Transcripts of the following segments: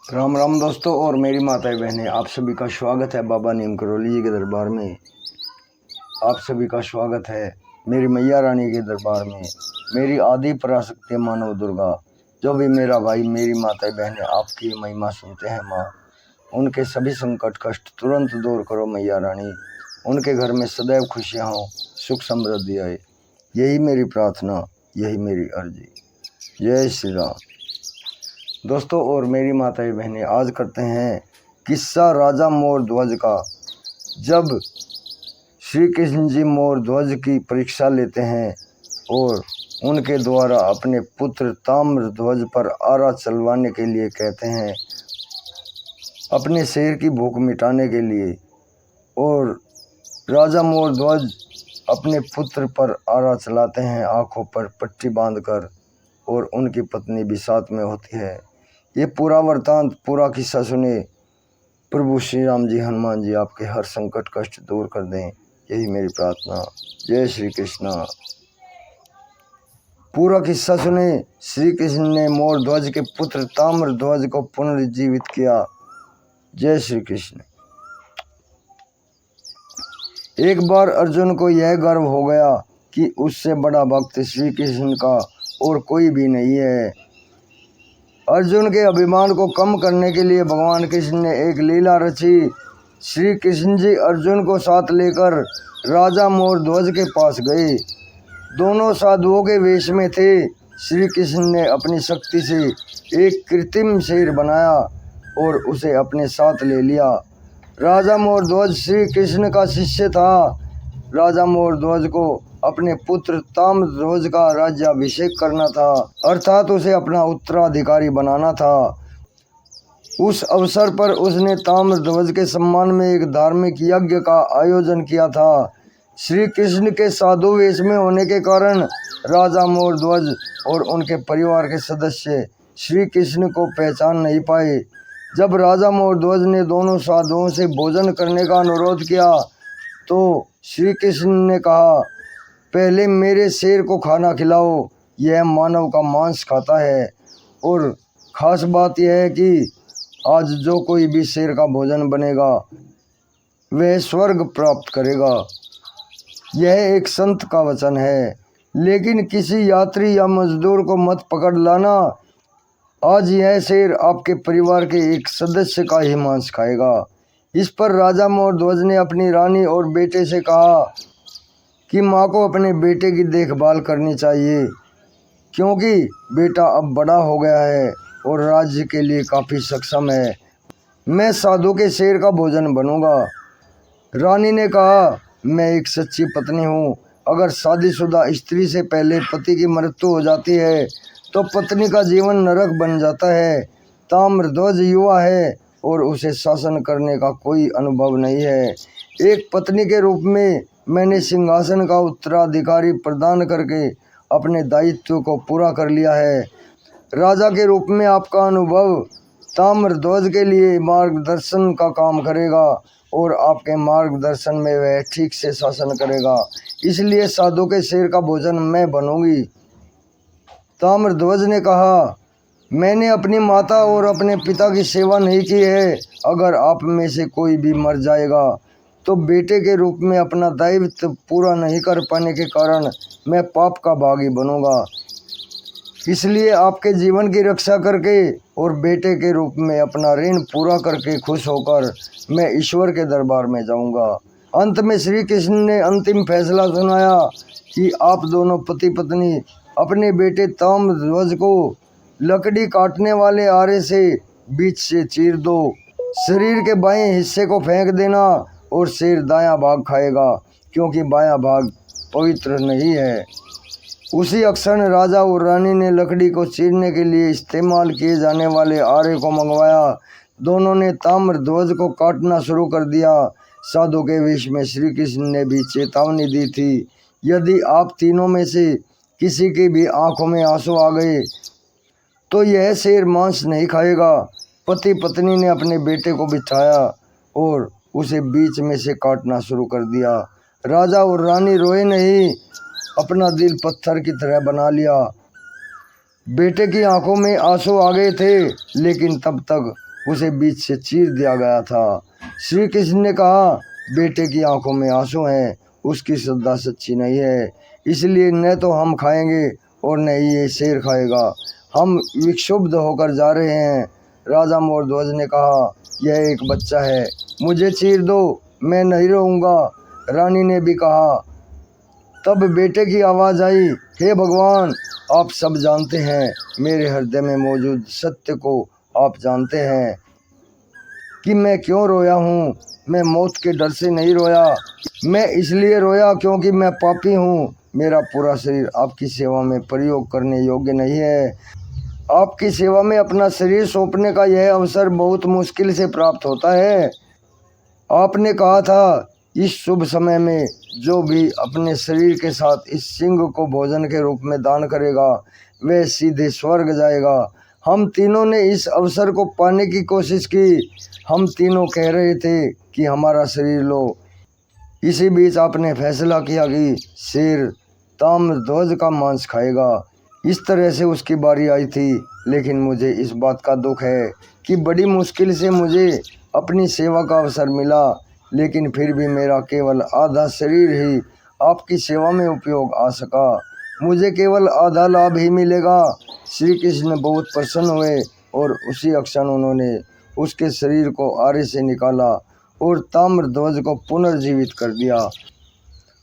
राम राम दोस्तों और मेरी माताएं बहनें, आप सभी का स्वागत है बाबा नीम करौली जी के दरबार में। आप सभी का स्वागत है मेरी मैया रानी के दरबार में। मेरी आदि पराशक्ति मानव दुर्गा, जो भी मेरा भाई मेरी माताएं बहनें आपकी महिमा सुनते हैं माँ, उनके सभी संकट कष्ट तुरंत दूर करो मैया रानी। उनके घर में सदैव खुशियाँ हों, सुख समृद्धि आए, यही मेरी प्रार्थना, यही मेरी अर्जी। जय श्री राम। दोस्तों और मेरी माताएं बहनें, आज करते हैं किस्सा राजा मोर ध्वज का। जब श्री कृष्ण जी मोर ध्वज की परीक्षा लेते हैं और उनके द्वारा अपने पुत्र ताम्र ध्वज पर आरा चलवाने के लिए कहते हैं, अपने शेर की भूख मिटाने के लिए, और राजा मोर ध्वज अपने पुत्र पर आरा चलाते हैं आँखों पर पट्टी बांधकर, और उनकी पत्नी भी साथ में होती है। ये पूरा वृतांत, पूरा किस्सा सुने, प्रभु श्री राम जी हनुमान जी आपके हर संकट कष्ट दूर कर दें, यही मेरी प्रार्थना। जय श्री कृष्ण। पूरा किस्सा सुने। श्री कृष्ण ने मोर ध्वज के पुत्र ताम्र ध्वज को पुनर्जीवित किया। जय श्री कृष्ण। एक बार अर्जुन को यह गर्व हो गया कि उससे बड़ा भक्त श्री कृष्ण का और कोई भी नहीं है। अर्जुन के अभिमान को कम करने के लिए भगवान कृष्ण ने एक लीला रची। श्री कृष्ण जी अर्जुन को साथ लेकर राजा मोर ध्वज के पास गए। दोनों साधुओं के वेश में थे। श्री कृष्ण ने अपनी शक्ति से एक कृत्रिम शेर बनाया और उसे अपने साथ ले लिया। राजा मोर ध्वज श्री कृष्ण का शिष्य था। राजा मोर ध्वज को अपने पुत्र ताम्र ध्वज का राज्याभिषेक करना था, अर्थात उसे अपना उत्तराधिकारी बनाना था। उस अवसर पर उसने ताम्र ध्वज के सम्मान में एक धार्मिक यज्ञ का आयोजन किया था। श्री कृष्ण के साधु वेश में होने के कारण राजा मोर ध्वज और उनके परिवार के सदस्य श्री कृष्ण को पहचान नहीं पाए। जब राजा मोर ध्वज ने दोनों साधुओं से भोजन करने का अनुरोध किया तो श्री कृष्ण ने कहा, पहले मेरे शेर को खाना खिलाओ, यह मानव का मांस खाता है, और ख़ास बात यह है कि आज जो कोई भी शेर का भोजन बनेगा वह स्वर्ग प्राप्त करेगा। यह एक संत का वचन है, लेकिन किसी यात्री या मजदूर को मत पकड़ लाना। आज यह शेर आपके परिवार के एक सदस्य का ही मांस खाएगा। इस पर राजा मोर ध्वज ने अपनी रानी और बेटे से कहा कि माँ को अपने बेटे की देखभाल करनी चाहिए, क्योंकि बेटा अब बड़ा हो गया है और राज्य के लिए काफ़ी सक्षम है। मैं साधु के शेर का भोजन बनूंगा। रानी ने कहा, मैं एक सच्ची पत्नी हूँ। अगर शादीशुदा स्त्री से पहले पति की मृत्यु हो जाती है तो पत्नी का जीवन नरक बन जाता है। ताम्र ध्वज युवा है और उसे शासन करने का कोई अनुभव नहीं है। एक पत्नी के रूप में मैंने सिंहासन का उत्तराधिकारी प्रदान करके अपने दायित्व को पूरा कर लिया है। राजा के रूप में आपका अनुभव ताम्र ध्वज के लिए मार्गदर्शन का काम करेगा और आपके मार्गदर्शन में वह ठीक से शासन करेगा। इसलिए साधु के शेर का भोजन मैं बनूंगी। ताम्र ध्वज ने कहा, मैंने अपनी माता और अपने पिता की सेवा नहीं की है। अगर आप में से कोई भी मर जाएगा तो बेटे के रूप में अपना दायित्व पूरा नहीं कर पाने के कारण मैं पाप का भागी बनूंगा। इसलिए आपके जीवन की रक्षा करके और बेटे के रूप में अपना ऋण पूरा करके खुश होकर मैं ईश्वर के दरबार में जाऊंगा। अंत में श्री कृष्ण ने अंतिम फैसला सुनाया कि आप दोनों पति पत्नी अपने बेटे ताम्र ध्वज को लकड़ी काटने वाले आरे से बीच से चीर दो। शरीर के बाएं हिस्से को फेंक देना और शेर दायां भाग खाएगा, क्योंकि बायां भाग पवित्र नहीं है। उसी क्षण राजा और रानी ने लकड़ी को चीरने के लिए इस्तेमाल किए जाने वाले आरे को मंगवाया। दोनों ने ताम्र ध्वज को काटना शुरू कर दिया। साधु के वेश में श्री कृष्ण ने भी चेतावनी दी थी, यदि आप तीनों में से किसी की भी आंखों में आंसू आ गए तो यह शेर मांस नहीं खाएगा। पति पत्नी ने अपने बेटे को बिठाया और उसे बीच में से काटना शुरू कर दिया। राजा और रानी रोए नहीं, अपना दिल पत्थर की तरह बना लिया। बेटे की आंखों में आंसू आ गए थे, लेकिन तब तक उसे बीच से चीर दिया गया था। श्री कृष्ण ने कहा, बेटे की आंखों में आंसू हैं, उसकी श्रद्धा सच्ची नहीं है, इसलिए न तो हम खाएंगे और न ही ये शेर खाएगा। हम विक्षुब्ध होकर जा रहे हैं। राजा मोरध्वज ने कहा, यह एक बच्चा है, मुझे चीर दो, मैं नहीं रहूँगा। रानी ने भी कहा। तब बेटे की आवाज़ आई, हे भगवान, आप सब जानते हैं, मेरे हृदय में मौजूद सत्य को आप जानते हैं कि मैं क्यों रोया हूँ। मैं मौत के डर से नहीं रोया, मैं इसलिए रोया क्योंकि मैं पापी हूँ। मेरा पूरा शरीर आपकी सेवा में प्रयोग करने योग्य नहीं है। आपकी सेवा में अपना शरीर सौंपने का यह अवसर बहुत मुश्किल से प्राप्त होता है। आपने कहा था, इस शुभ समय में जो भी अपने शरीर के साथ इस सिंह को भोजन के रूप में दान करेगा वह सीधे स्वर्ग जाएगा। हम तीनों ने इस अवसर को पाने की कोशिश की। हम तीनों कह रहे थे कि हमारा शरीर लो। इसी बीच आपने फैसला किया कि शेर ताम्रध्वज का मांस खाएगा। इस तरह से उसकी बारी आई थी। लेकिन मुझे इस बात का दुख है कि बड़ी मुश्किल से मुझे अपनी सेवा का अवसर मिला, लेकिन फिर भी मेरा केवल आधा शरीर ही आपकी सेवा में उपयोग आ सका। मुझे केवल आधा लाभ ही मिलेगा। श्री कृष्ण बहुत प्रसन्न हुए और उसी क्षण उन्होंने उसके शरीर को आरे से निकाला और ताम्रध्वज को पुनर्जीवित कर दिया।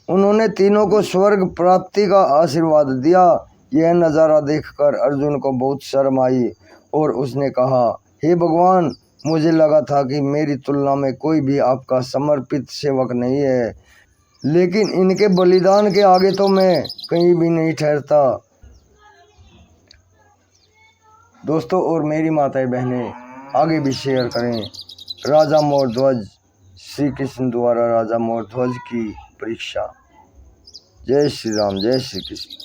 उन्होंने तीनों को स्वर्ग प्राप्ति का आशीर्वाद दिया। यह नज़ारा देखकर अर्जुन को बहुत शर्म आई और उसने कहा, हे भगवान, मुझे लगा था कि मेरी तुलना में कोई भी आपका समर्पित सेवक नहीं है, लेकिन इनके बलिदान के आगे तो मैं कहीं भी नहीं ठहरता। दोस्तों और मेरी माताएं बहनें आगे भी शेयर करें। राजा मोरध्वज, श्री कृष्ण द्वारा राजा मोरध्वज की परीक्षा। जय श्री राम, जय श्री कृष्ण।